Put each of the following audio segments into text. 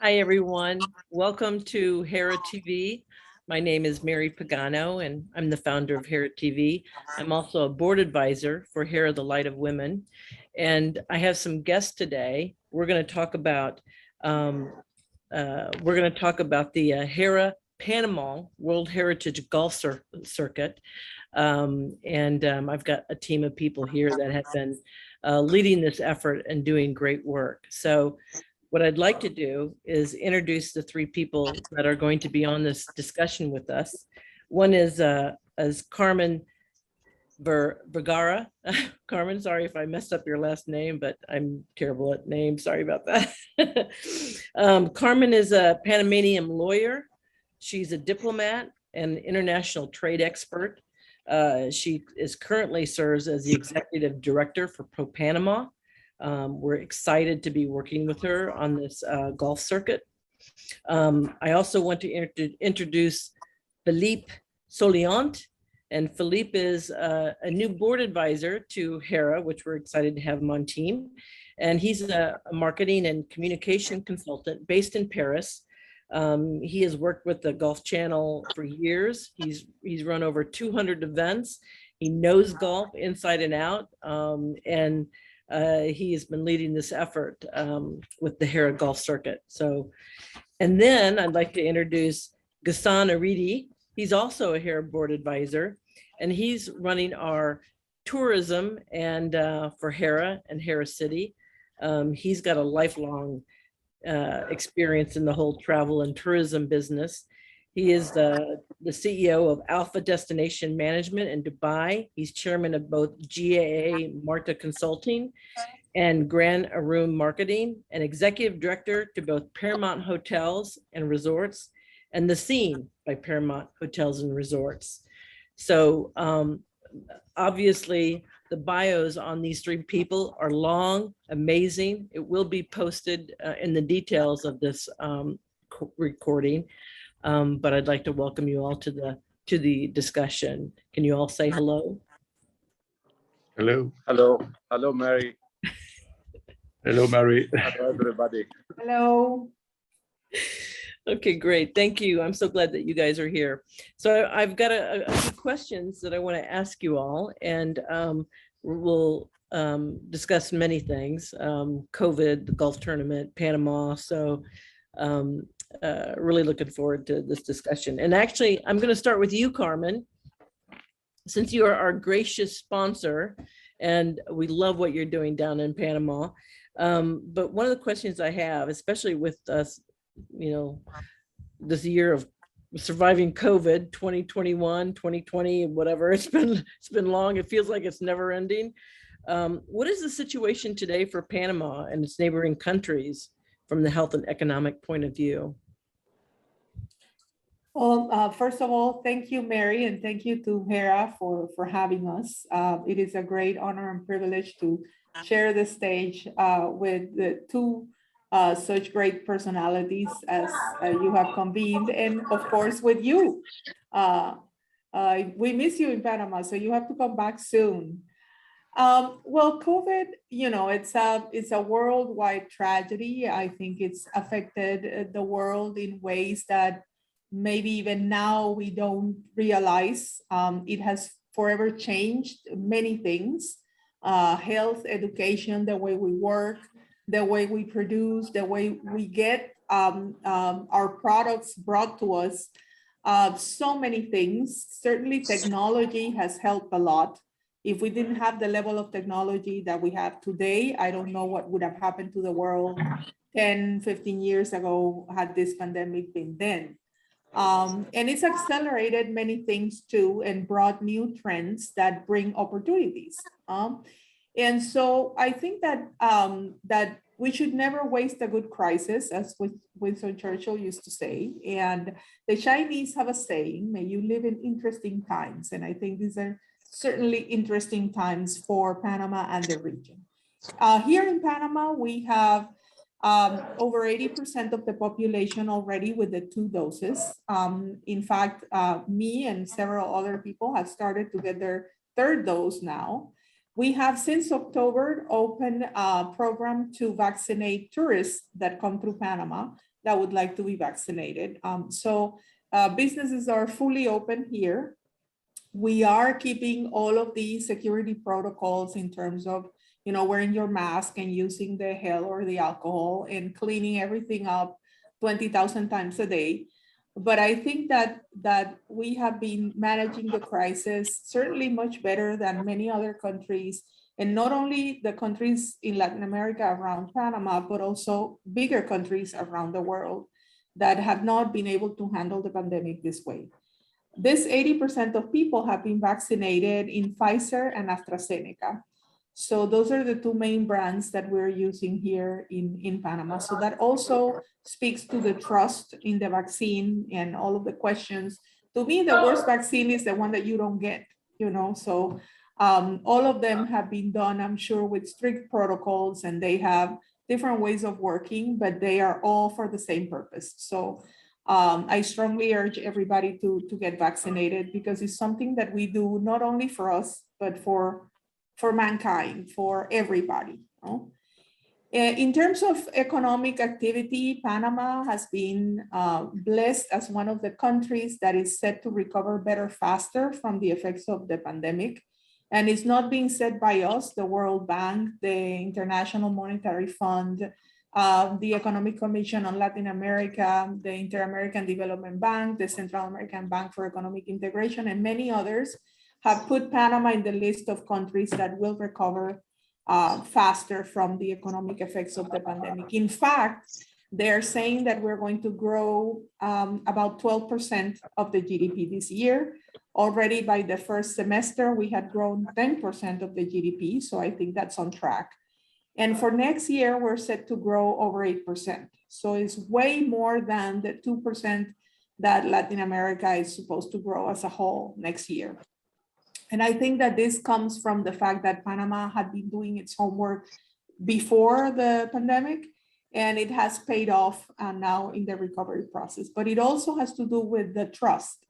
Hi, everyone. Welcome to Hera TV. My name is Mary Pagano, and I'm the founder of Hera TV. I'm also a board advisor for Hera, the Light of Women. And I have some guests today. We're going to talk about the Hera Panama World Heritage Golf Circuit. I've got a team of people here that have been leading this effort and doing great work. So what I'd like to do is introduce the three people that are going to be on this discussion with us. One is Carmen Vergara. Carmen, sorry if I messed up your last name, but I'm terrible at names. Sorry about that. Carmen is a Panamanian lawyer. She's a diplomat and international trade expert. She currently serves as the Executive Director for PROPANAMA. We're excited to be working with her on this golf circuit. I also want to introduce Philippe Soleillant. And Philippe is a new board advisor to Hera, which we're excited to have him on team. And he's a marketing and communication consultant based in Paris. He has worked with the Golf Channel for years. He's run over 200 events. He knows golf inside and out. He has been leading this effort with the Hera Golf Circuit. And then I'd like to introduce Ghassan Aridi. He's also a Hera board advisor, and he's running our tourism and for Hera and Hera City. He's got a lifelong experience in the whole travel and tourism business. He is the CEO of Alpha Destination Management in Dubai. He's chairman of both GAA Marta Consulting and Grand Arum Marketing, and executive director to both Paramount Hotels and Resorts and The Scene by Paramount Hotels and Resorts. So obviously the bios on these three people are long, amazing. It will be posted in the details of this recording. But I'd like to welcome you all to the discussion. Can you all say hello? Hello. Hello. Hello, Mary. Hello, Mary. Hello, everybody. Hello. Okay, great. Thank you. I'm so glad that you guys are here. So I've got a few questions that I want to ask you all, and we'll discuss many things, COVID, the golf tournament, Panama. So really looking forward to this discussion. And actually, I'm going to start with you, Carmen, since you are our gracious sponsor, and we love what you're doing down in Panama. But one of the questions I have, especially with us, this year of surviving COVID, 2021, 2020, whatever, it's been long. It feels like it's never ending. What is the situation today for Panama and its neighboring countries from the health and economic point of view? Well, first of all, thank you, Mary, and thank you to Hera for having us. It is a great honor and privilege to share the stage with the two such great personalities as you have convened, and of course with you. We miss you in Panama, so you have to come back soon. Well, COVID, it's a worldwide tragedy. I think it's affected the world in ways that maybe even now we don't realize. It has forever changed many things, health, education, the way we work, the way we produce, the way we get our products brought to us, so many things. Certainly technology has helped a lot. If we didn't have the level of technology that we have today, I don't know what would have happened to the world 10, 15 years ago had this pandemic been then. And it's accelerated many things too and brought new trends that bring opportunities. And so I think that that we should never waste a good crisis, as Winston Churchill used to say. And the Chinese have a saying, may you live in interesting times. And I think these are certainly interesting times for Panama and the region. Here in Panama, we have over 80% of the population already with the 2 doses. In fact, me and several other people have started to get their 3rd dose now. We have since October opened a program to vaccinate tourists that come through Panama that would like to be vaccinated. Businesses are fully open here. We are keeping all of the security protocols in terms of, wearing your mask and using the gel or the alcohol and cleaning everything up 20,000 times a day. But I think that we have been managing the crisis certainly much better than many other countries, and not only the countries in Latin America around Panama, but also bigger countries around the world that have not been able to handle the pandemic this way. This 80% of people have been vaccinated in Pfizer and AstraZeneca. So those are the two main brands that we're using here in Panama. So that also speaks to the trust in the vaccine and all of the questions. To me, the worst vaccine is the one that you don't get, So all of them have been done, I'm sure, with strict protocols, and they have different ways of working, but they are all for the same purpose. So I strongly urge everybody to get vaccinated, because it's something that we do not only for us, but for mankind, for everybody. In terms of economic activity, Panama has been blessed as one of the countries that is set to recover better, faster from the effects of the pandemic. And it's not being said by us, the World Bank, the International Monetary Fund, the Economic Commission on Latin America, the Inter-American Development Bank, the Central American Bank for Economic Integration, and many others have put Panama in the list of countries that will recover faster from the economic effects of the pandemic. In fact, they're saying that we're going to grow about 12% of the GDP this year. Already by the first semester, we had grown 10% of the GDP, so I think that's on track. And for next year, we're set to grow over 8%. So it's way more than the 2% that Latin America is supposed to grow as a whole next year. And I think that this comes from the fact that Panama had been doing its homework before the pandemic, and it has paid off now in the recovery process. But it also has to do with the trust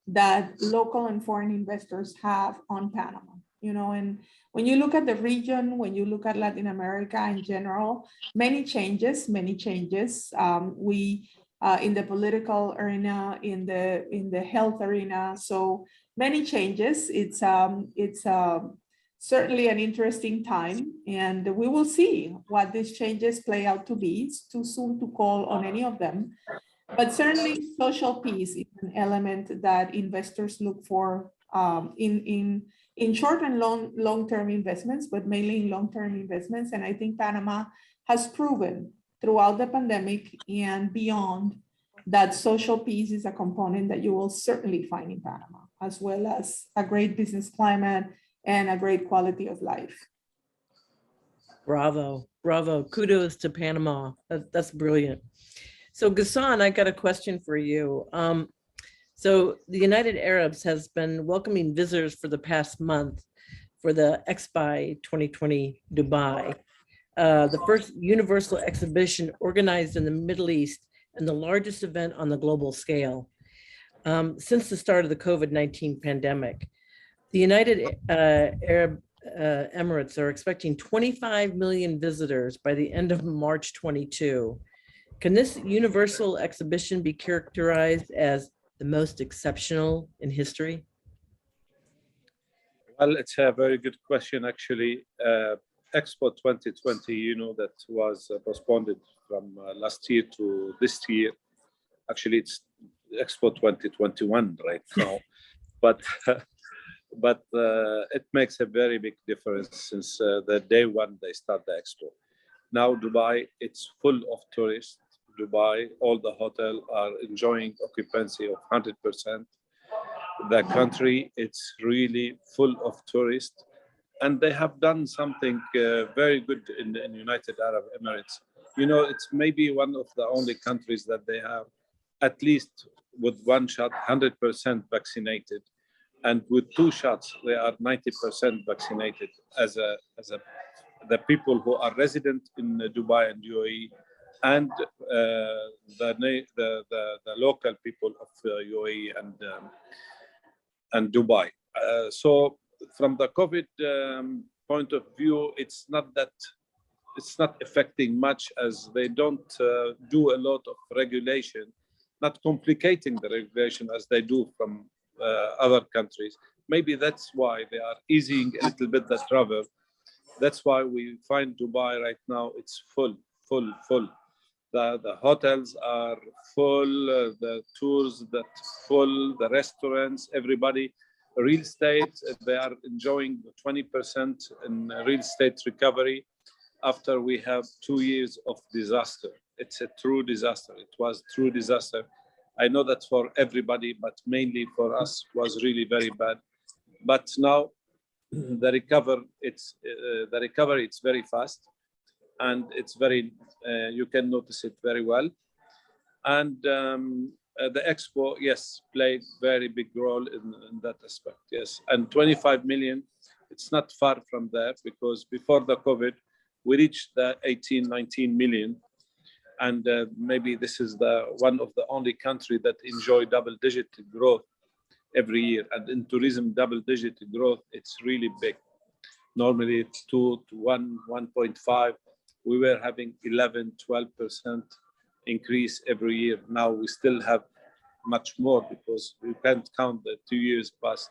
that local and foreign investors have on Panama. And when you look at the region, when you look at Latin America in general, many changes. We in the political arena, in the health arena, so many changes. It's certainly an interesting time, and we will see what these changes play out to be. It's too soon to call on any of them, but certainly social peace is an element that investors look for in short and long-term investments, but mainly in long-term investments. And I think Panama has proven throughout the pandemic and beyond that social peace is a component that you will certainly find in Panama, as well as a great business climate and a great quality of life. Bravo, bravo. Kudos to Panama. That's brilliant. So Ghassan, I got a question for you. So the United Arabs has been welcoming visitors for the past month for the Expo 2020 Dubai, the first universal exhibition organized in the Middle East and the largest event on the global scale since the start of the COVID-19 pandemic. The United Arab Emirates are expecting 25 million visitors by the end of March 22. Can this universal exhibition be characterized as the most exceptional in history? Well, it's a very good question, actually. Expo 2020, that was postponed from last year to this year. Actually, it's Expo 2021 right now, but it makes a very big difference since the day one they start the Expo. Now Dubai, it's full of tourists. Dubai, all the hotels are enjoying occupancy of 100%. The country, it's really full of tourists. And they have done something very good in the United Arab Emirates. It's maybe one of the only countries that they have, at least with one shot, 100% vaccinated. And with two shots, they are 90% vaccinated the people who are resident in Dubai and UAE, and the local people of UAE and Dubai. So from the COVID point of view, it's not that it's not affecting much, as they don't do a lot of regulation, not complicating the regulation as they do from other countries. Maybe that's why they are easing a little bit the travel. That's why we find Dubai right now, it's full. The hotels are full, the tours that's full, the restaurants, everybody. Real estate, they are enjoying 20% in real estate recovery after we have 2 years of disaster. It's a true disaster. It was true disaster. I know that for everybody, but mainly for us was really very bad. But now the recovery, it's very fast, and it's very, you can notice it very well. And the expo, yes, played very big role in that aspect, yes. And 25 million, it's not far from there, because before the COVID, we reached the 18, 19 million. And maybe this is one of the only country that enjoy double-digit growth every year. And in tourism, double-digit growth, it's really big. Normally it's 2 to 1, 1.5. We were having 11, 12% increase every year. Now we still have much more, because we can't count the 2 years past.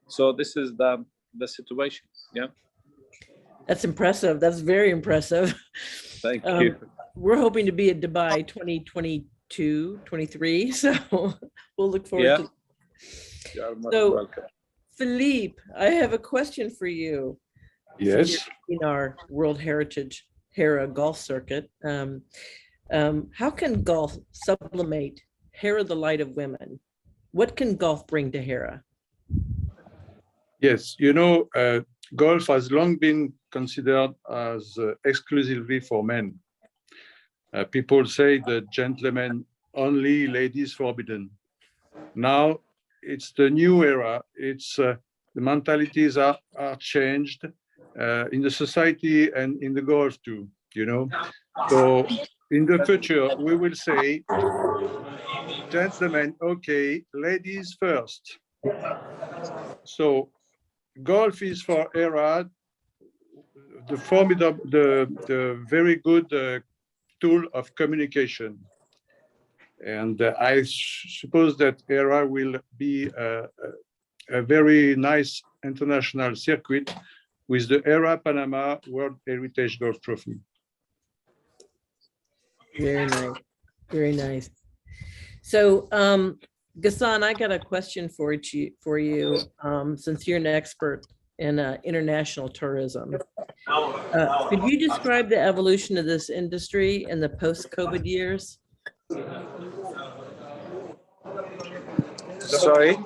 So this is the situation, yeah. That's impressive. That's very impressive. Thank you. We're hoping to be at Dubai 2022, 23. So we'll look forward to. You are much So, welcome. Philippe, I have a question for you. Yes. In our World Heritage Hera Golf Circuit, how can golf sublimate Hera, the light of women? What can golf bring to Hera? Yes, golf has long been considered as exclusively for men. People say the gentlemen only, ladies forbidden. Now it's the new era. It's the mentalities are changed in the society and in the golf too, So in the future, we will say, gentlemen, okay, ladies first. So golf is for Hera the formidable, the very good tool of communication. And I suppose that Hera will be a very nice international circuit with the Hera Panama World Heritage Golf Trophy. Very nice. Very nice. So, Ghassan, I got a question for you, since you're an expert in international tourism. Could you describe the evolution of this industry in the post-COVID years? Sorry?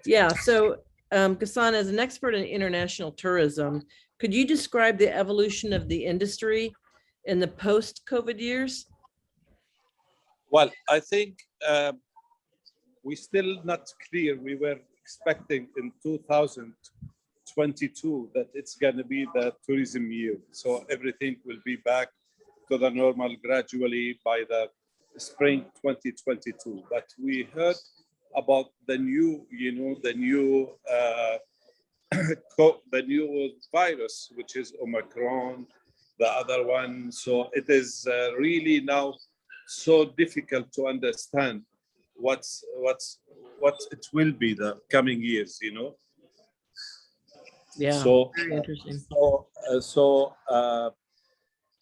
Yeah, so Ghassan, as an expert in international tourism, could you describe the evolution of the industry in the post-COVID years? Well, I think we still not clear. We were expecting in 2022 that it's going to be the tourism year. So everything will be back to the normal gradually by the spring 2022. But we heard about the new, the new virus, which is Omicron, the other one. So it is really now so difficult to understand what it will be the coming years, Yeah, So, very interesting. So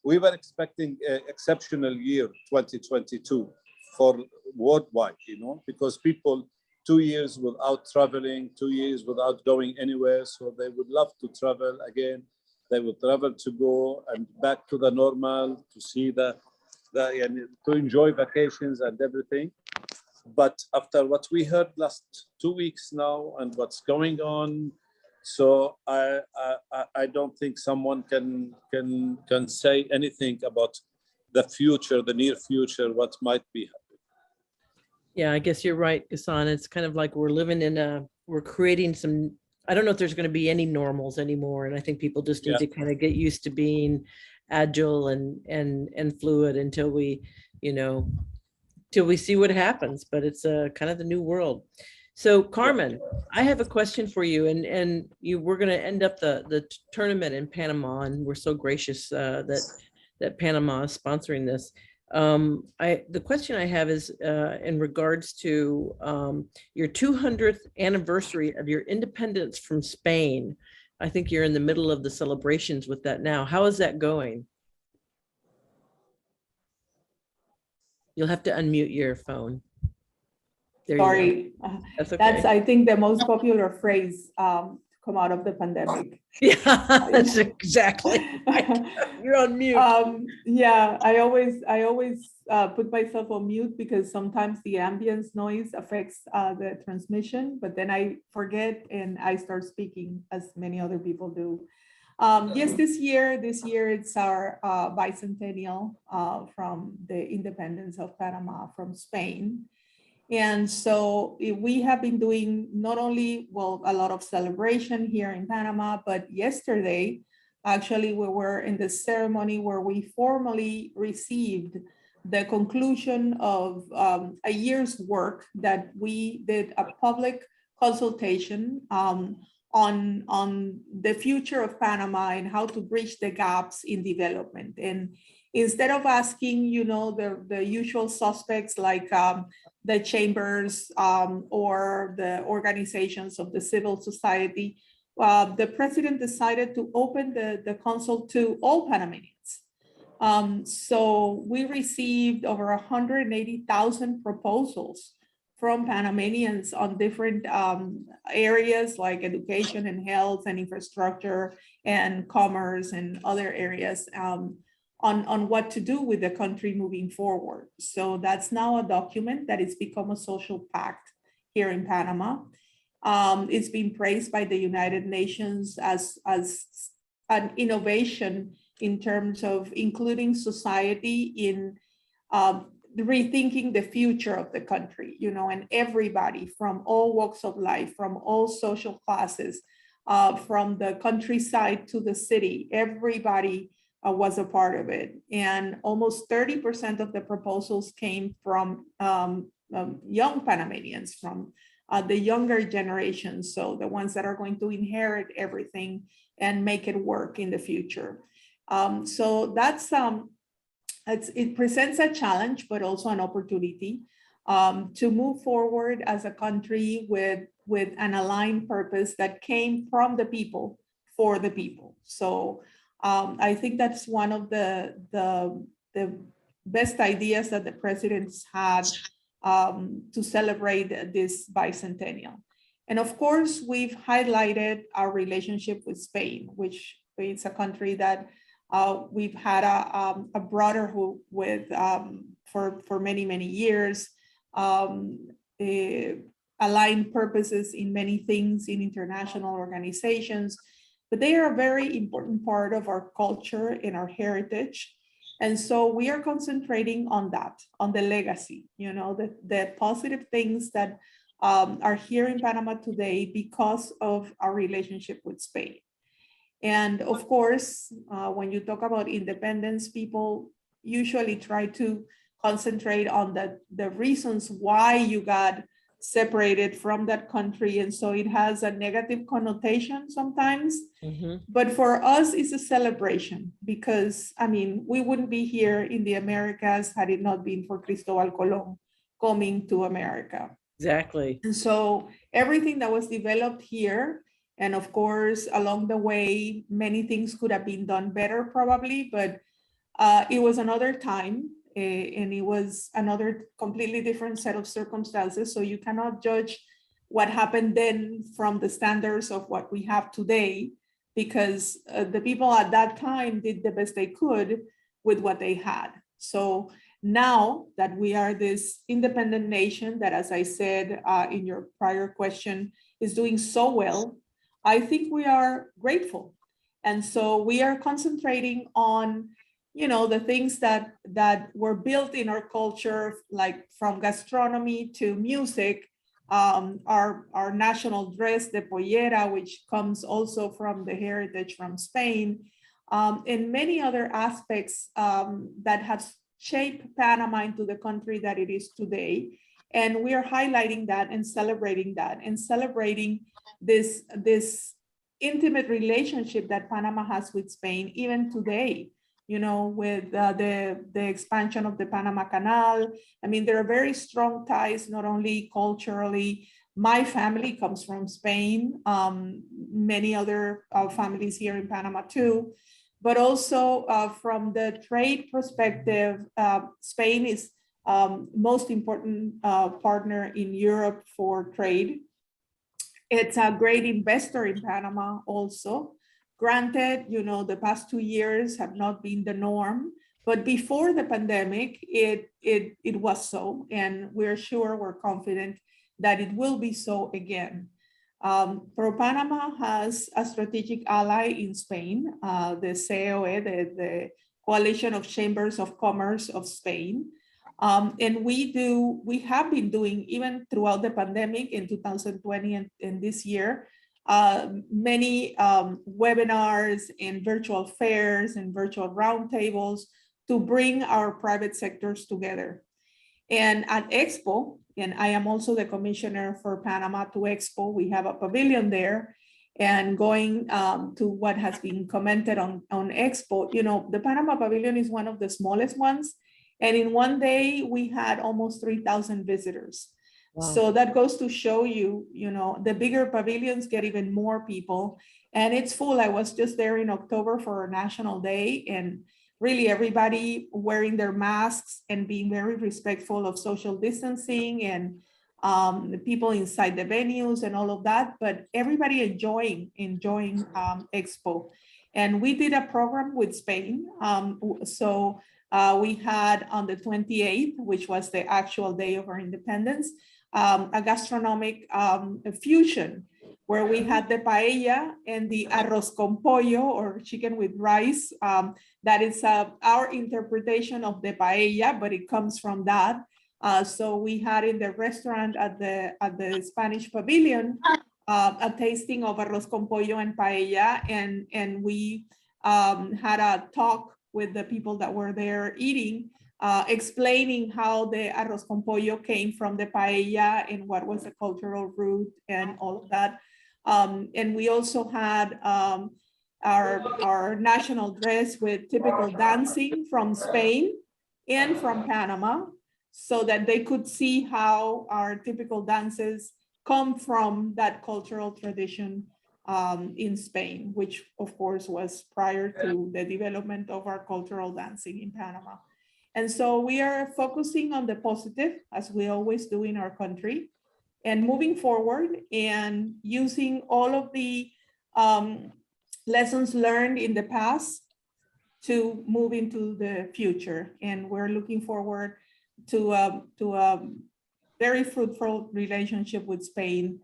we were expecting an exceptional year, 2022, for worldwide, because people 2 years without traveling, 2 years without going anywhere, so they would love to travel again. They would travel to go and back to the normal, to see to enjoy vacations and everything. But after what we heard last 2 weeks now and what's going on, so I don't think someone can say anything about the future, the near future, what might be happening. Yeah, I guess you're right, Ghassan. It's kind of like we're creating some, I don't know if there's going to be any normals anymore. And I think people just need to kind of get used to being agile and fluid until we, till we see what happens. But it's kind of the new world. So Carmen, I have a question for you, and we're going to end up the tournament in Panama, and we're so gracious that Panama is sponsoring this. The question I have is in regards to your 200th anniversary of your independence from Spain. I think you're in the middle of the celebrations with that now. How is that going? You'll have to unmute your phone. There you go. Sorry, That's okay. that's, I think, the most popular phrase to come out of the pandemic. Yeah, that's exactly right. You're on mute. Yeah, I always put myself on mute because sometimes the ambience noise affects the transmission, but then I forget and I start speaking as many other people do. Yes, this year it's our bicentennial from the independence of Panama from Spain. And so we have been doing not only, well, a lot of celebration here in Panama, but yesterday, actually, we were in the ceremony where we formally received the conclusion of a year's work that we did a public consultation on the future of Panama and how to bridge the gaps in development. And instead of asking, you know, the usual suspects like the chambers or the organizations of the civil society, the president decided to open the consult to all Panamanians. So we received over 180,000 proposals from Panamanians on different areas like education and health and infrastructure and commerce and other areas on what to do with the country moving forward. So that's now a document that has become a social pact here in Panama. It's been praised by the United Nations as an innovation in terms of including society in rethinking the future of the country, you know, and everybody from all walks of life, from all social classes, from the countryside to the city, everybody was a part of it. And almost 30% of the proposals came from young Panamanians, from the younger generation. So the ones that are going to inherit everything and make it work in the future. So that's, it presents a challenge, but also an opportunity to move forward as a country with an aligned purpose that came from the people for the people. So I think that's one of the best ideas that the presidents had to celebrate this bicentennial. And of course, we've highlighted our relationship with Spain, which is a country that we've had a brotherhood with for many, many years, aligned purposes in many things in international organizations, but they are a very important part of our culture and our heritage. And so we are concentrating on that, on the legacy, you know, the positive things that are here in Panama today because of our relationship with Spain. And of course, when you talk about independence, people usually try to concentrate on the reasons why you got separated from that country. And so it has a negative connotation sometimes. Mm-hmm. But for us, it's a celebration because, I mean, we wouldn't be here in the Americas had it not been for Cristobal Colón coming to America. Exactly. And so everything that was developed here, and of course, along the way, many things could have been done better probably, but it was another time and it was another completely different set of circumstances. So you cannot judge what happened then from the standards of what we have today, because the people at that time did the best they could with what they had. So now that we are this independent nation that, as I said in your prior question, is doing so well, I think we are grateful. And so we are concentrating on, you know, the things that were built in our culture, like from gastronomy to music, our national dress, the pollera, which comes also from the heritage from Spain, and many other aspects that have shaped Panama into the country that it is today. And we are highlighting that and celebrating this intimate relationship that Panama has with Spain, even today, you know, with the expansion of the Panama Canal. I mean, there are very strong ties, not only culturally. My family comes from Spain, many other families here in Panama too, but also from the trade perspective, Spain is most important partner in Europe for trade. It's a great investor in Panama also. Granted, you know, the past 2 years have not been the norm, but before the pandemic, it was so, and we're confident that it will be so again. ProPanama has a strategic ally in Spain, the COE, the Coalition of Chambers of Commerce of Spain. And we have been doing, even throughout the pandemic in 2020 and this year, many webinars and virtual fairs and virtual roundtables to bring our private sectors together. And at Expo, and I am also the commissioner for Panama to Expo, we have a pavilion there. And going to what has been commented on Expo, you know, the Panama Pavilion is one of the smallest ones. And in one day, we had almost 3,000 visitors. Wow. So that goes to show you, you know, the bigger pavilions get even more people. And it's full. I was just there in October for a National Day, and really everybody wearing their masks and being very respectful of social distancing, and the people inside the venues and all of that, but everybody enjoying Expo. And we did a program with Spain. We had on the 28th, which was the actual day of our independence, a gastronomic fusion where we had the paella and the arroz con pollo, or chicken with rice. That is our interpretation of the paella, but it comes from that. So we had in the restaurant at the Spanish Pavilion a tasting of arroz con pollo and paella, and we had a talk with the people that were there eating, explaining how the arroz con pollo came from the paella and what was the cultural root and all of that. And we also had our national dress with typical dancing from Spain and from Panama, so that they could see how our typical dances come from that cultural tradition in Spain, which of course was prior to the development of our cultural dancing in Panama. And so we are focusing on the positive, as we always do in our country, and moving forward and using all of the lessons learned in the past to move into the future. And we're looking forward to a very fruitful relationship with Spain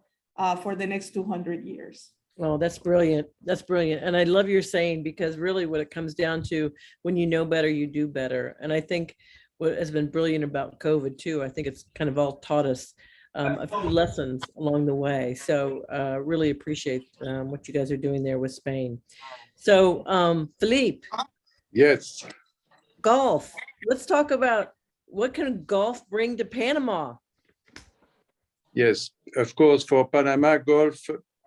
for the next 200 years. Oh, that's brilliant. That's brilliant. And I love your saying, because really what it comes down to, when you know better, you do better. And I think what has been brilliant about COVID too, I think it's kind of all taught us a few lessons along the way. So really appreciate what you guys are doing there with Spain. So Philippe. Yes. Golf. Let's talk about, what can golf bring to Panama? Yes, of course, for Panama, golf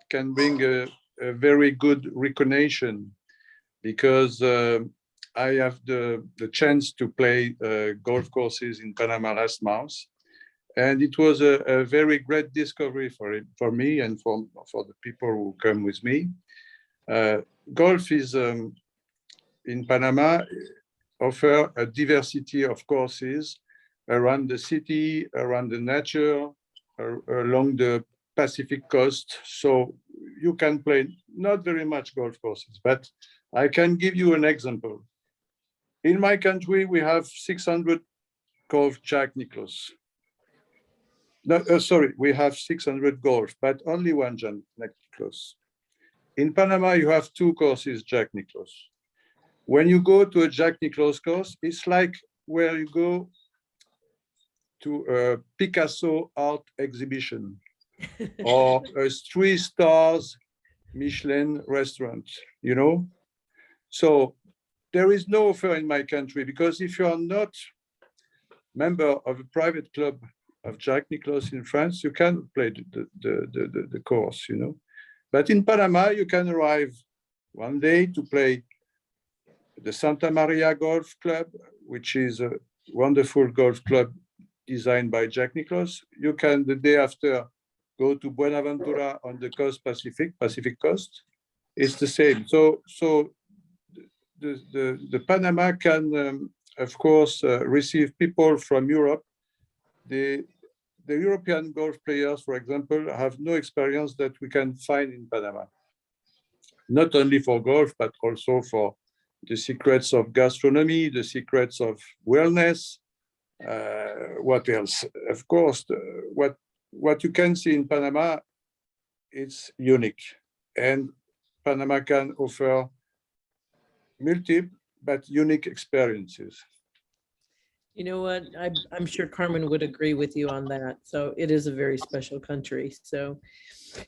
can bring a very good recognition, because I have the chance to play golf courses in Panama last month. And it was a very great discovery for me and for the people who come with me. Golf is, in Panama, offer a diversity of courses around the city, around the nature, along the Pacific coast. So you can play not very much golf courses, but I can give you an example. In my country, we have 600 golf Jack Nicklaus. No, sorry, we have 600 golf, but only one Jack Nicklaus. In Panama, you have 2 courses Jack Nicklaus. When you go to a Jack Nicklaus course, it's like where you go to a Picasso art exhibition or a 3 stars Michelin restaurant, you know? So there is no offer in my country, because if you are not member of a private club of Jack Nicklaus in France, you can play the course, you know. But in Panama, you can arrive one day to play the Santa Maria Golf Club, which is a wonderful golf club designed by Jack Nicklaus. You can, the day after, go to Buenaventura on the coast Pacific coast. It's the same. So the Panama can, of course, receive people from Europe. The European golf players, for example, have no experience that we can find in Panama. Not only for golf, but also for the secrets of gastronomy, the secrets of wellness. What else? Of course, what you can see in Panama, it's unique. And Panama can offer multiple but unique experiences. You know what? I'm sure Carmen would agree with you on that. So it is a very special country. So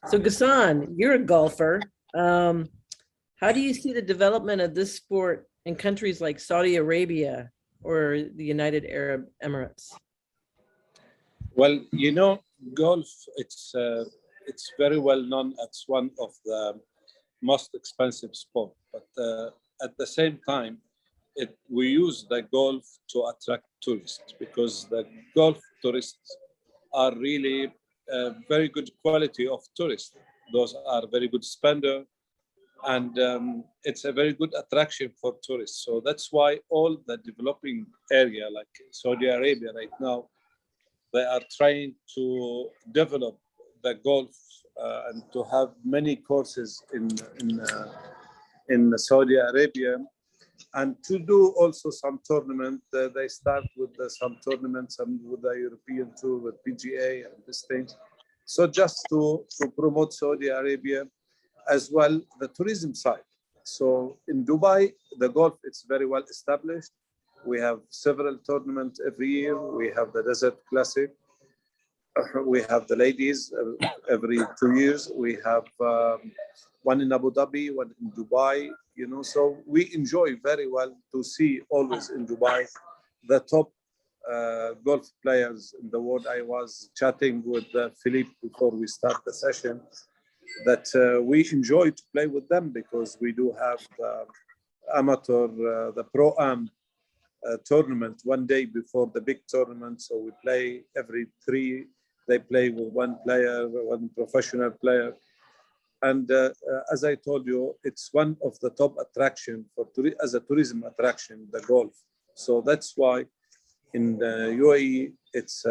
Ghassan, you're a golfer. How do you see the development of this sport in countries like Saudi Arabia or the United Arab Emirates? Well, you know, golf, it's very well known as one of the most expensive sport, but at the same time, we use the golf to attract tourists, because the golf tourists are really very good quality of tourists. Those are very good spender, and it's a very good attraction for tourists. So that's why all the developing area like Saudi Arabia right now, they are trying to develop the golf and to have many courses in Saudi Arabia, and to do also some tournament. They start with some tournaments and with the European Tour, with PGA and these things. So just to promote Saudi Arabia as well, the tourism side. So in Dubai, the golf, it's very well established. We have several tournaments every year. We have the Desert Classic. We have the ladies every 2 years. We have one in Abu Dhabi, one in Dubai, you know. So we enjoy very well to see always in Dubai the top golf players in the world. I was chatting with Philippe before we start the session that we enjoy to play with them, because we do have the amateur, the Pro-Am tournament one day before the big tournament. So we play every 3. They play with one player, one professional player. And as I told you, it's one of the top attraction as a tourism attraction, the golf. So that's why in the UAE, it's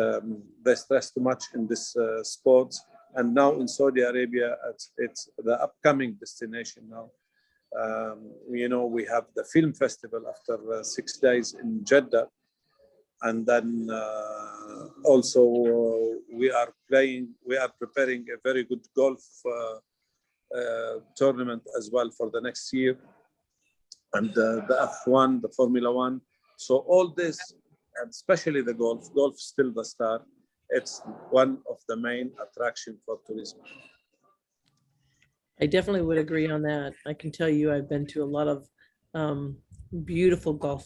they stress too much in this sports. And now in Saudi Arabia, it's the upcoming destination now. You know, we have the film festival after 6 days in Jeddah. And then also we are preparing a very good golf tournament as well for the next year. And the F1, the Formula One. So all this, and especially the golf still the star. It's one of the main attraction for tourism. I definitely would agree on that. I can tell you I've been to a lot of beautiful golf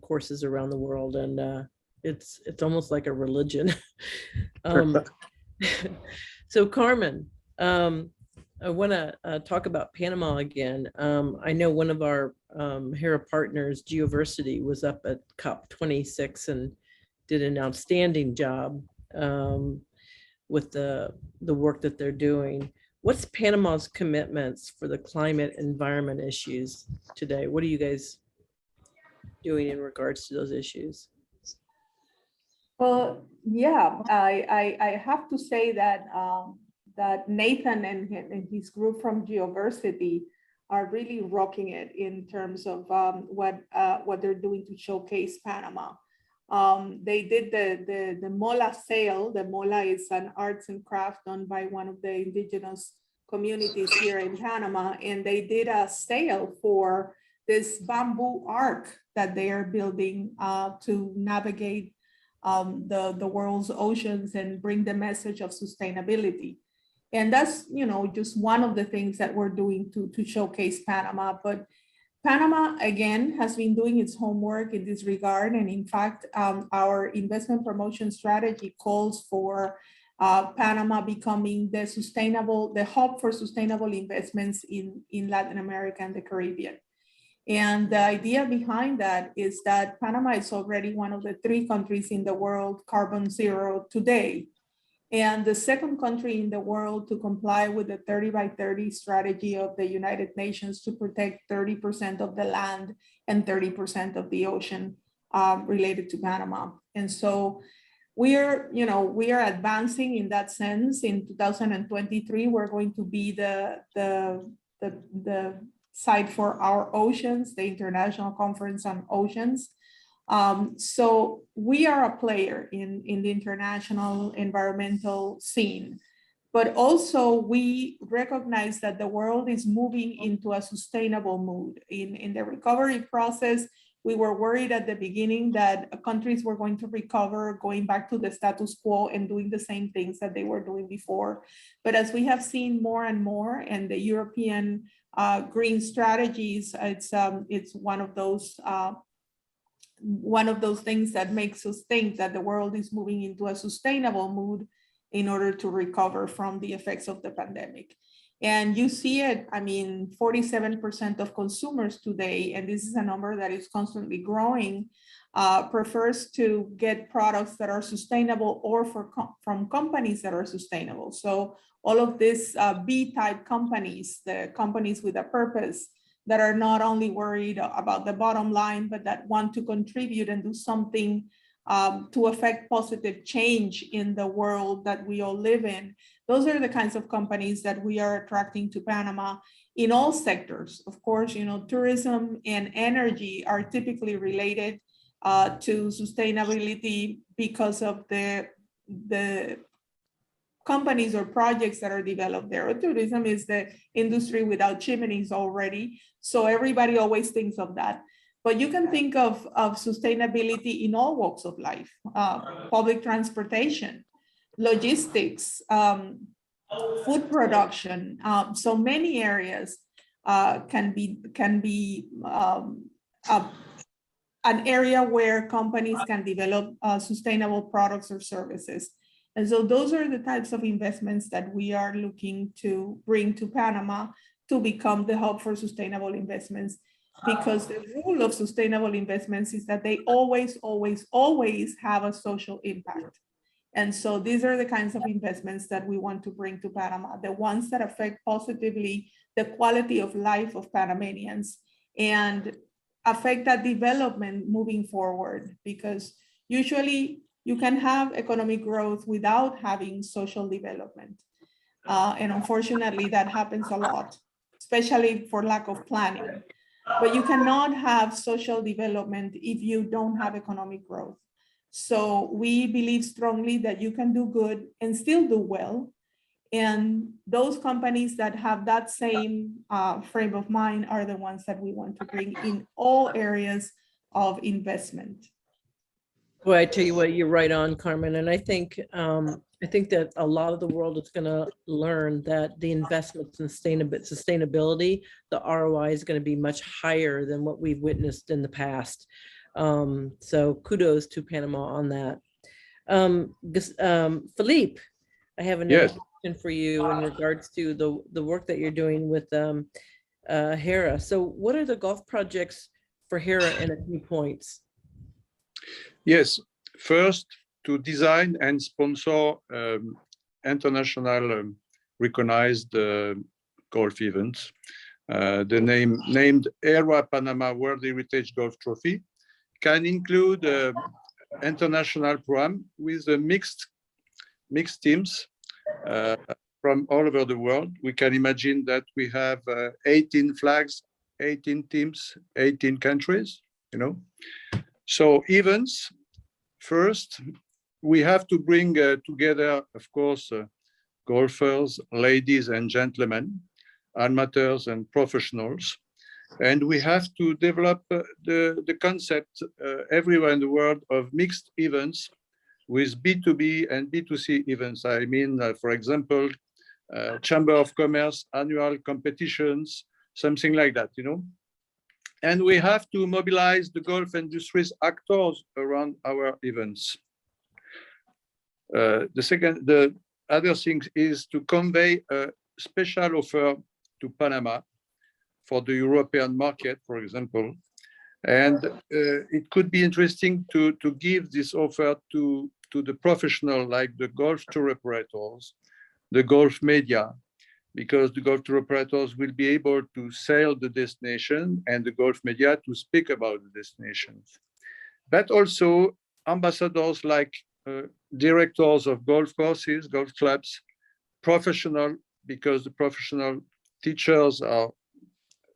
courses around the world, and it's almost like a religion. So Carmen, I want to talk about Panama again. I know one of our Hera partners, Geoversity, was up at COP26 and did an outstanding job with the work that they're doing. What's Panama's commitments for the climate environment issues today? What are you guys doing in regards to those issues? Well, yeah, I have to say that that Nathan and his group from Geoversity are really rocking it in terms of what they're doing to showcase Panama. They did the Mola sale. The Mola is an arts and craft done by one of the indigenous communities here in Panama, and they did a sale for this bamboo ark that they are building to navigate the world's oceans and bring the message of sustainability. And that's, you know, just one of the things that we're doing to showcase Panama. But Panama, again, has been doing its homework in this regard. And in fact, our investment promotion strategy calls for Panama becoming the hub for sustainable investments in Latin America and the Caribbean. And the idea behind that is that Panama is already one of the 3 countries in the world carbon zero today. And the second country in the world to comply with the 30 by 30 strategy of the United Nations to protect 30% of the land and 30% of the ocean related to Panama. And so we are advancing in that sense. In 2023, we're going to be the site for our oceans, the International Conference on Oceans. So we are a player in the international environmental scene, but also we recognize that the world is moving into a sustainable mood. In the recovery process, we were worried at the beginning that countries were going to recover, going back to the status quo and doing the same things that they were doing before. But as we have seen more and more, and the European green strategies, it's one of those things that makes us think that the world is moving into a sustainable mood in order to recover from the effects of the pandemic. And you see it, 47% of consumers today, and this is a number that is constantly growing, prefers to get products that are sustainable or from companies that are sustainable. So all of these B-type companies, the companies with a purpose, that are not only worried about the bottom line, but that want to contribute and do something to affect positive change in the world that we all live in. Those are the kinds of companies that we are attracting to Panama in all sectors. Of course, tourism and energy are typically related to sustainability because of the companies or projects that are developed there. Tourism is the industry without chimneys already, so everybody always thinks of that. But you can think of sustainability in all walks of life, public transportation, logistics, food production. So many areas can be an area where companies can develop sustainable products or services. And so those are the types of investments that we are looking to bring to Panama to become the hub for sustainable investments, because the rule of sustainable investments is that they always, always, always have a social impact. And so these are the kinds of investments that we want to bring to Panama, the ones that affect positively the quality of life of Panamanians and affect that development moving forward, because usually you can have economic growth without having social development. And unfortunately, that happens a lot, especially for lack of planning. But you cannot have social development if you don't have economic growth. So we believe strongly that you can do good and still do well. And those companies that have that same frame of mind are the ones that we want to bring in all areas of investment. Well, I tell you what, you're right on, Carmen. And I think that a lot of the world is going to learn that the investments in sustainability, the ROI is going to be much higher than what we've witnessed in the past. So kudos to Panama on that. Philippe, I have another question for you in regards to the work that you're doing with Hera. So what are the golf projects for Hera and a few points? Yes, first, to design and sponsor international recognized golf events. The named Hera Panama World Heritage Golf Trophy can include international program with mixed teams from all over the world. We can imagine that we have 18 flags, 18 teams, 18 countries, So events, first, we have to bring together, of course, golfers, ladies and gentlemen, amateurs and professionals. And we have to develop the concept everywhere in the world of mixed events with B2B and B2C events. I mean, for example, Chamber of Commerce, annual competitions, something like that, And we have to mobilize the golf industry's actors around our events. The other thing is to convey a special offer to Panama for the European market, for example. And it could be interesting to give this offer to the professional, like the golf tour operators, the golf media, because the golf tour operators will be able to sell the destination and the golf media to speak about the destinations. But also ambassadors like directors of golf courses, golf clubs, professional, because the professional teachers are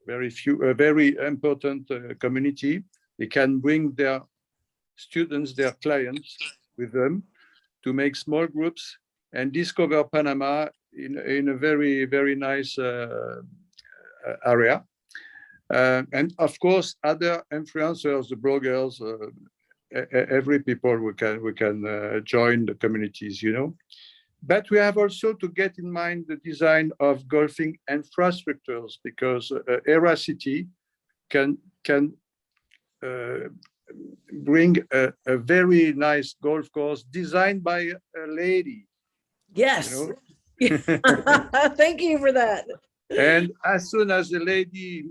a very important community. They can bring their students, their clients with them to make small groups and discover Panama in a very, very nice area. And of course, other influencers, the bloggers, every people we can join the communities, you know. But we have also to get in mind the design of golfing infrastructures, because Hera City can bring a very nice golf course designed by a lady. Yes. You know? Thank you for that. And as soon as the lady,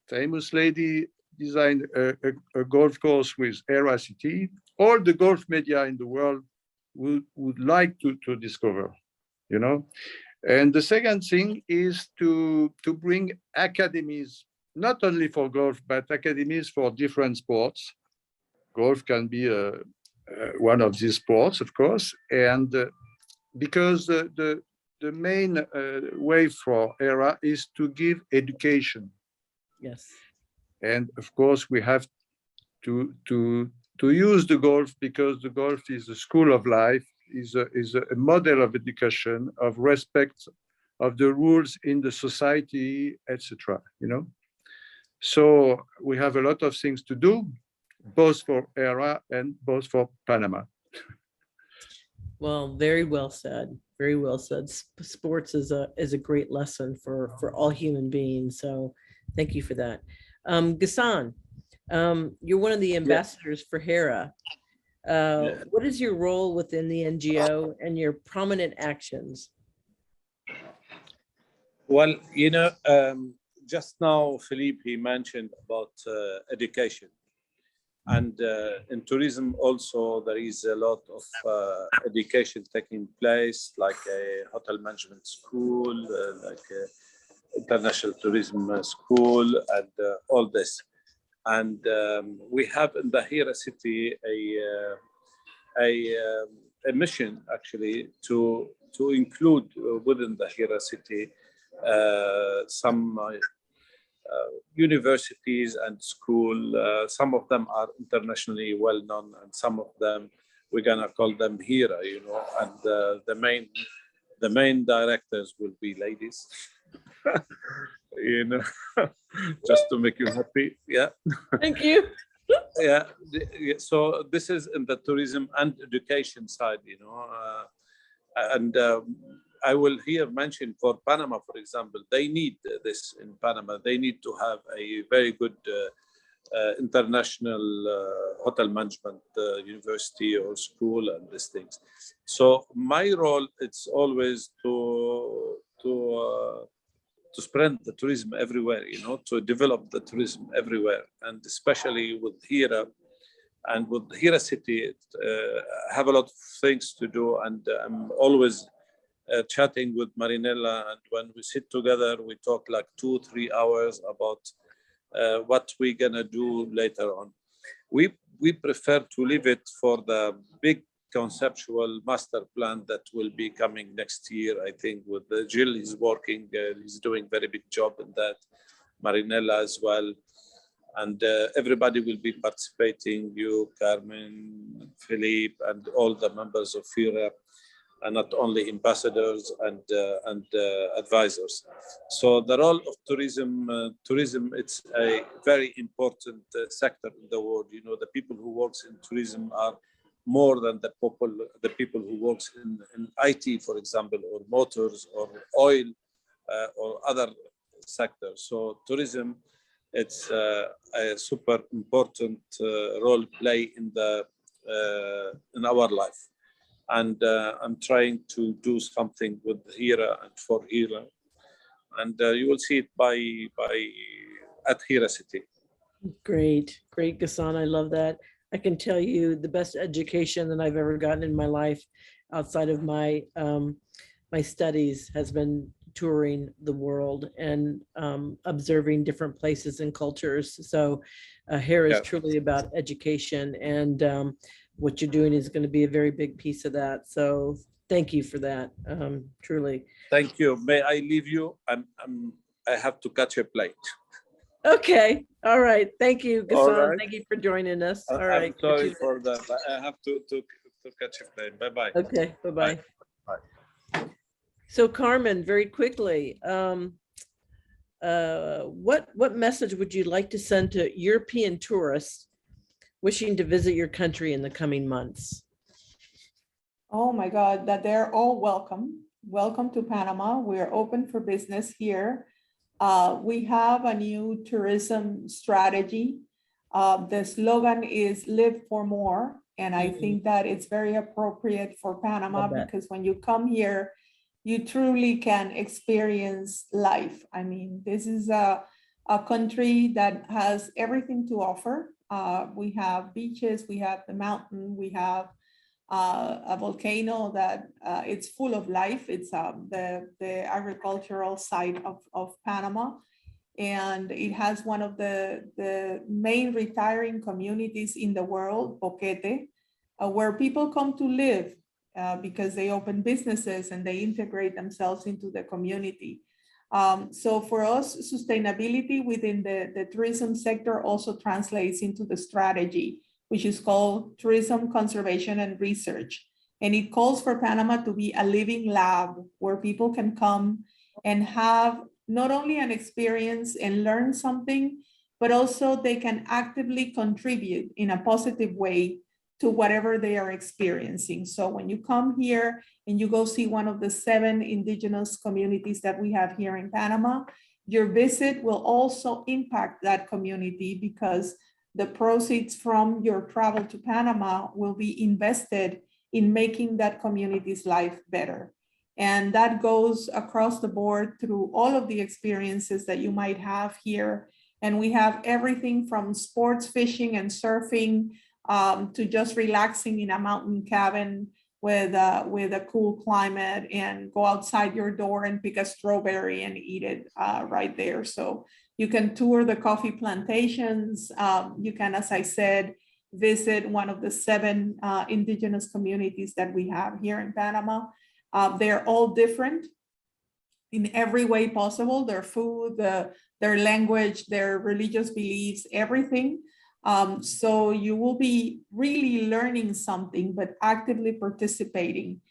famous lady, designed a golf course with Hera City, all the golf media in the world would like to discover, you know. And the second thing is to bring academies, not only for golf, but academies for different sports. Golf can be one of these sports, of course, and because the main way for Hera is to give education. Yes. And of course, we have to use the golf, because the golf is a school of life, is a model of education, of respect of the rules in the society, etc. You know, so we have a lot of things to do, both for Hera and both for Panama. Well, very well said. Very well said. Sports is a great lesson for all human beings. So thank you for that. Ghassan, you're one of the ambassadors for Hera. What is your role within the NGO and your prominent actions? Well, you know, just now, Philippe, he mentioned about education. And in tourism also, there is a lot of education taking place, like a hotel management school, like a international tourism school, and all this. And we have in the Hera city a mission actually to include within the Hera city some universities and school. Some of them are internationally well known, and some of them we're gonna call them Hera, you know. And the main directors will be ladies. You know, just to make you happy. Yeah. Thank you. Yeah. So this is in the tourism and education side, you know, and I will here mention for Panama, for example, they need this in Panama. They need to have a very good international hotel management university or school and these things. So my role, it's always to spread the tourism everywhere, you know, to develop the tourism everywhere, and especially with Hera and with Hera city, have a lot of things to do, and I'm always chatting with Marinella, and when we sit together, we talk like 2-3 hours about what we're gonna do later on. We prefer to leave it for the big conceptual master plan that will be coming next year. I think with Jill is working, he's doing very big job in that, Marinella as well. And everybody will be participating, you, Carmen, Philippe, and all the members of Hera, and not only ambassadors and advisors. So the role of tourism, it's a very important sector in the world. You know, the people who works in tourism are more than the people who works in IT, for example, or motors or oil or other sectors. So tourism It's a super important role play in our life. And I'm trying to do something with Hera and for Hera. And you will see it at Hera City. Great, great, Ghassan. I love that. I can tell you the best education that I've ever gotten in my life outside of my my studies has been touring the world and observing different places and cultures. So Hera is truly about education, and what you're doing is going to be a very big piece of that. So thank you for that, truly. Thank you. May I leave you? I have to catch a flight. Okay. All right. Thank you, All Ghassan. right. Thank you for joining us. All right. I'm sorry for that. I have to catch a plane. Bye-bye. Okay. Bye-bye. Bye. So Carmen, very quickly, what message would you like to send to European tourists wishing to visit your country in the coming months? Oh my God, that they're all welcome. Welcome to Panama. We're open for business here. We have a new tourism strategy. The slogan is "Live for More," and I think that it's very appropriate for Panama because when you come here, you truly can experience life. I mean, this is a country that has everything to offer. We have beaches, we have the mountain, we have a volcano that it's full of life. It's the agricultural side of Panama. And it has one of the main retiring communities in the world, Boquete, where people come to live because they open businesses and they integrate themselves into the community. So for us, sustainability within the tourism sector also translates into the strategy, which is called Tourism Conservation and Research. And it calls for Panama to be a living lab where people can come and have not only an experience and learn something, but also they can actively contribute in a positive way to whatever they are experiencing. So when you come here and you go see one of the 7 indigenous communities that we have here in Panama, your visit will also impact that community because the proceeds from your travel to Panama will be invested in making that community's life better. And that goes across the board through all of the experiences that you might have here. And we have everything from sports fishing and surfing to just relaxing in a mountain cabin with a cool climate and go outside your door and pick a strawberry and eat it right there. So you can tour the coffee plantations. You can, as I said, visit one of the 7 indigenous communities that we have here in Panama. They're all different in every way possible, their food, their language, their religious beliefs, everything. So you will be really learning something, but actively participating.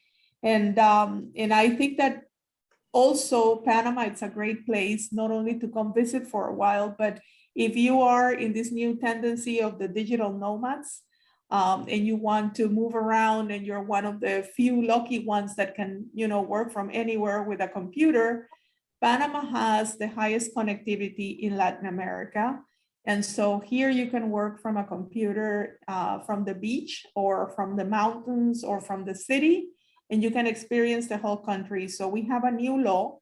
And I think that also Panama, it's a great place, not only to come visit for a while, but if you are in this new tendency of the digital nomads, and you want to move around and you're one of the few lucky ones that can, work from anywhere with a computer, Panama has the highest connectivity in Latin America. And so here you can work from a computer from the beach or from the mountains or from the city, and you can experience the whole country. So we have a new law.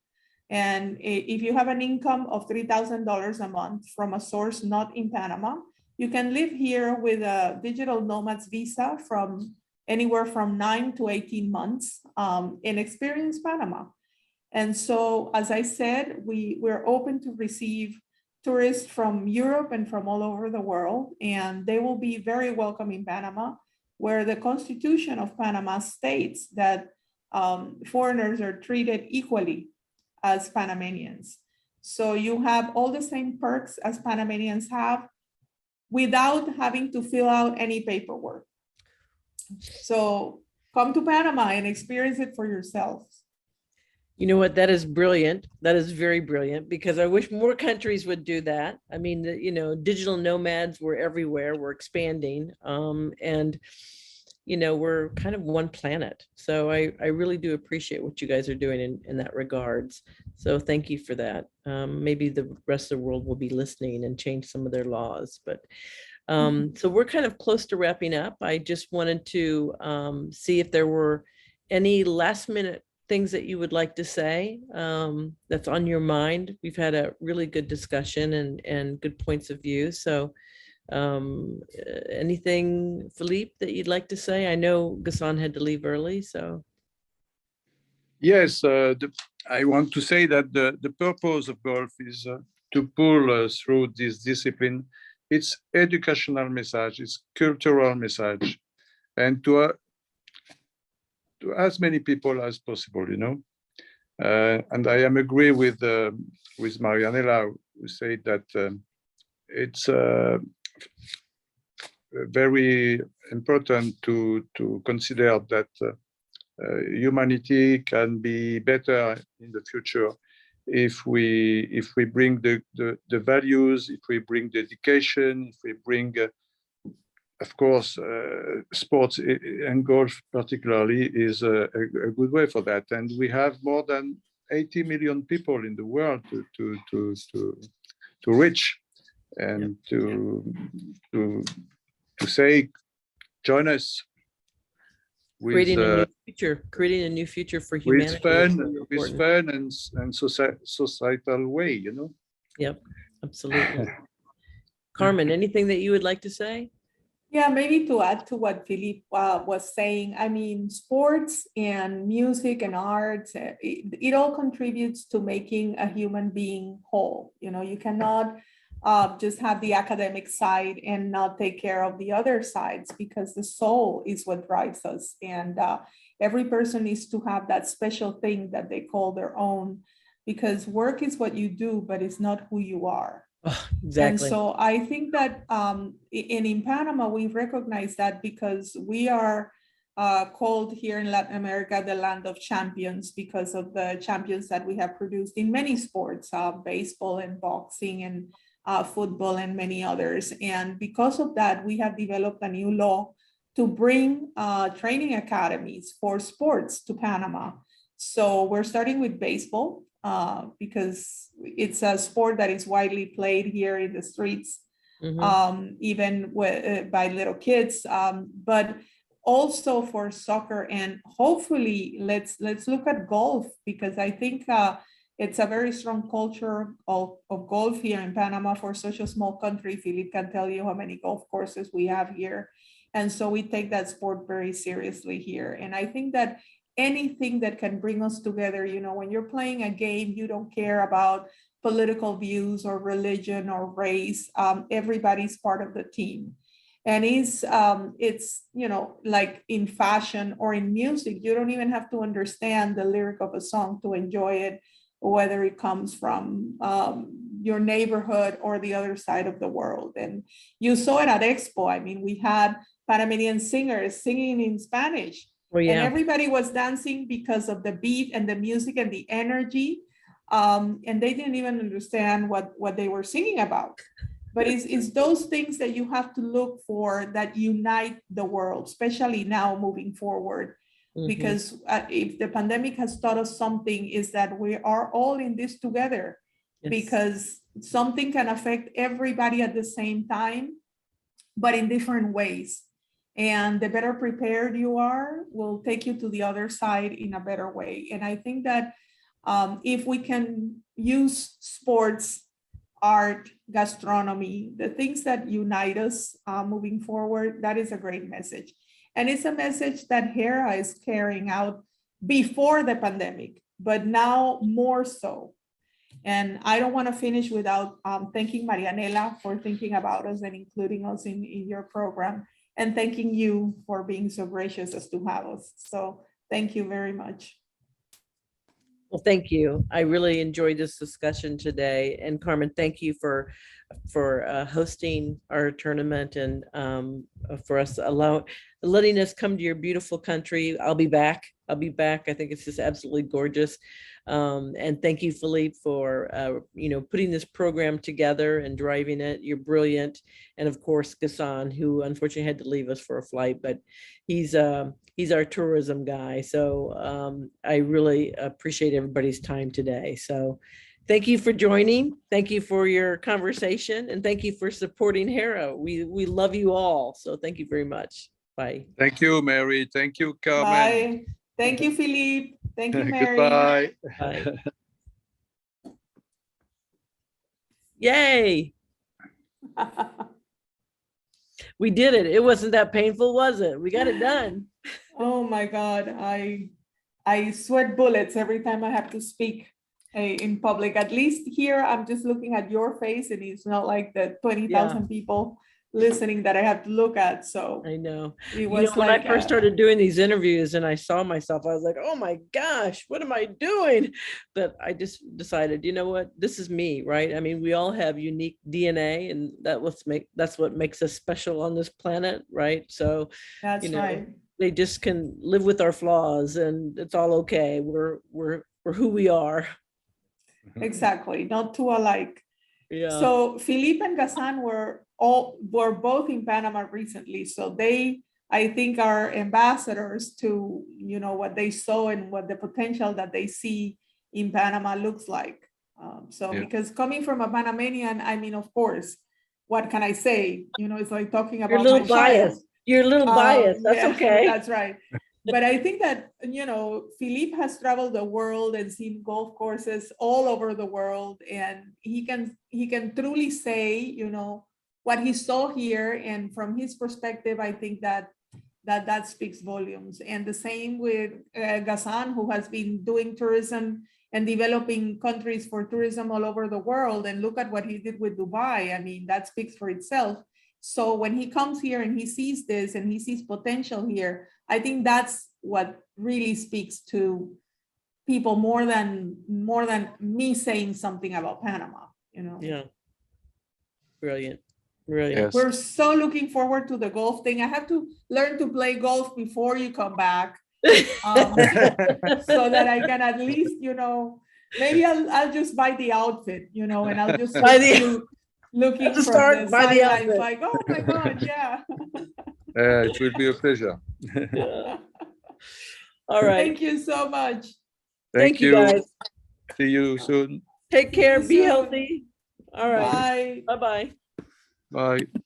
And if you have an income of $3,000 a month from a source not in Panama, you can live here with a digital nomads visa from anywhere from 9 to 18 months and experience Panama. And so, as I said, we're open to receive tourists from Europe and from all over the world, and they will be very welcome in Panama, where the Constitution of Panama states that foreigners are treated equally as Panamanians. So you have all the same perks as Panamanians have, without having to fill out any paperwork. So come to Panama and experience it for yourselves. You know what? That is brilliant. That is very brilliant, because I wish more countries would do that. I mean, digital nomads were everywhere. We're expanding. And we're kind of one planet. So I really do appreciate what you guys are doing in that regards. So thank you for that. Maybe the rest of the world will be listening and change some of their laws. But so we're kind of close to wrapping up. I just wanted to see if there were any last minute things that you would like to say that's on your mind. We've had a really good discussion and good points of view. So anything, Philippe, that you'd like to say? I know Ghassan had to leave early, so. Yes, I want to say that the purpose of golf is to pull through this discipline. It's educational message, it's cultural message, and to as many people as possible, and I am agree with Marianela, who said that it's very important to consider that humanity can be better in the future if we bring the values, if we bring the education, if we bring of course, sports and golf particularly is a good way for that. And we have more than 80 million people in the world to reach and to say, join us Creating a new future for humanity. With fun and societal way, Yep, absolutely. Carmen, anything that you would like to say? Yeah, maybe to add to what Philippe was saying, I mean, sports and music and arts, it all contributes to making a human being whole. You cannot just have the academic side and not take care of the other sides, because the soul is what drives us. And every person needs to have that special thing that they call their own, because work is what you do, but it's not who you are. Oh, exactly. And so I think that in Panama, we recognize that, because we are called here in Latin America the land of champions, because of the champions that we have produced in many sports, baseball and boxing and football and many others. And because of that, we have developed a new law to bring training academies for sports to Panama. So we're starting with baseball, because it's a sport that is widely played here in the streets, even by little kids, but also for soccer. And hopefully let's look at golf, because I think it's a very strong culture of golf here in Panama. For such a small country, Philippe can tell you how many golf courses we have here. And so we take that sport very seriously here. And I think that anything that can bring us together, when you're playing a game, you don't care about political views or religion or race. Everybody's part of the team. And it's like in fashion or in music, you don't even have to understand the lyric of a song to enjoy it, whether it comes from your neighborhood or the other side of the world. And you saw it at Expo. I mean, we had Panamanian singers singing in Spanish. Oh, yeah. And everybody was dancing because of the beat and the music and the energy. And they didn't even understand what they were singing about. But it's those things that you have to look for that unite the world, especially now moving forward. Because if the pandemic has taught us something, is that we are all in this together. Yes. Because something can affect everybody at the same time, but in different ways. And the better prepared you are will take you to the other side in a better way. And I think that if we can use sports, art, gastronomy, the things that unite us moving forward, that is a great message. And it's a message that Hera is carrying out before the pandemic, but now more so. And I don't want to finish without thanking Marianela for thinking about us and including us in your program, and thanking you for being so gracious as to have us. So thank you very much. Well, thank you. I really enjoyed this discussion today. And Carmen, thank you for hosting our tournament and for us letting us come to your beautiful country. I'll be back. I think it's just absolutely gorgeous. And thank you, Philippe, for, putting this program together and driving it. You're brilliant. And of course, Ghassan, who unfortunately had to leave us for a flight, but he's our tourism guy. So I really appreciate everybody's time today. So thank you for joining. Thank you for your conversation, and thank you for supporting Hera. We love you all. So thank you very much. Bye. Thank you, Mary. Thank you, Carmen. Bye. Thank you, Philippe. Thank you, Mary. Goodbye. Bye. Yay. We did it. It wasn't that painful, was it? We got it done. Oh my God, I sweat bullets every time I have to speak in public. At least here, I'm just looking at your face, and it's not like the 20,000 people listening that I have to look at. So I know. it was When like I first started doing these interviews and I saw myself, I was like, oh my gosh, what am I doing? But I just decided, you know what, this is me, right? I mean, we all have unique DNA, and that's what makes us special on this planet, right? So that's right. They just can live with our flaws, and it's all okay. We're who we are. Exactly, not two alike. Yeah. So Philippe and Ghassan were both in Panama recently. So they, I think, are ambassadors to, what they saw and what the potential that they see in Panama looks like. Because coming from a Panamanian, I mean, of course, what can I say? It's like talking about You're a little my child. biased. You're a little biased. That's okay. That's right. But I think that, Philippe has traveled the world and seen golf courses all over the world. And he can truly say, what he saw here. And from his perspective, I think that speaks volumes. And the same with Ghassan, who has been doing tourism and developing countries for tourism all over the world. And look at what he did with Dubai. I mean, that speaks for itself. So when he comes here and he sees this and he sees potential here, I think that's what really speaks to people more than me saying something about Panama, Yeah. Brilliant. Brilliant. Yes. We're so looking forward to the golf thing. I have to learn to play golf before you come back, so that I can at least, maybe I'll just buy the outfit, and I'll just looking to from start the by the sidelines outfit. like, oh my God, yeah. It will be a pleasure. Yeah. All right. Thank you so much. Thank you, guys. See you soon. Take care. you Be soon. healthy. All right. Bye. Bye-bye. Bye.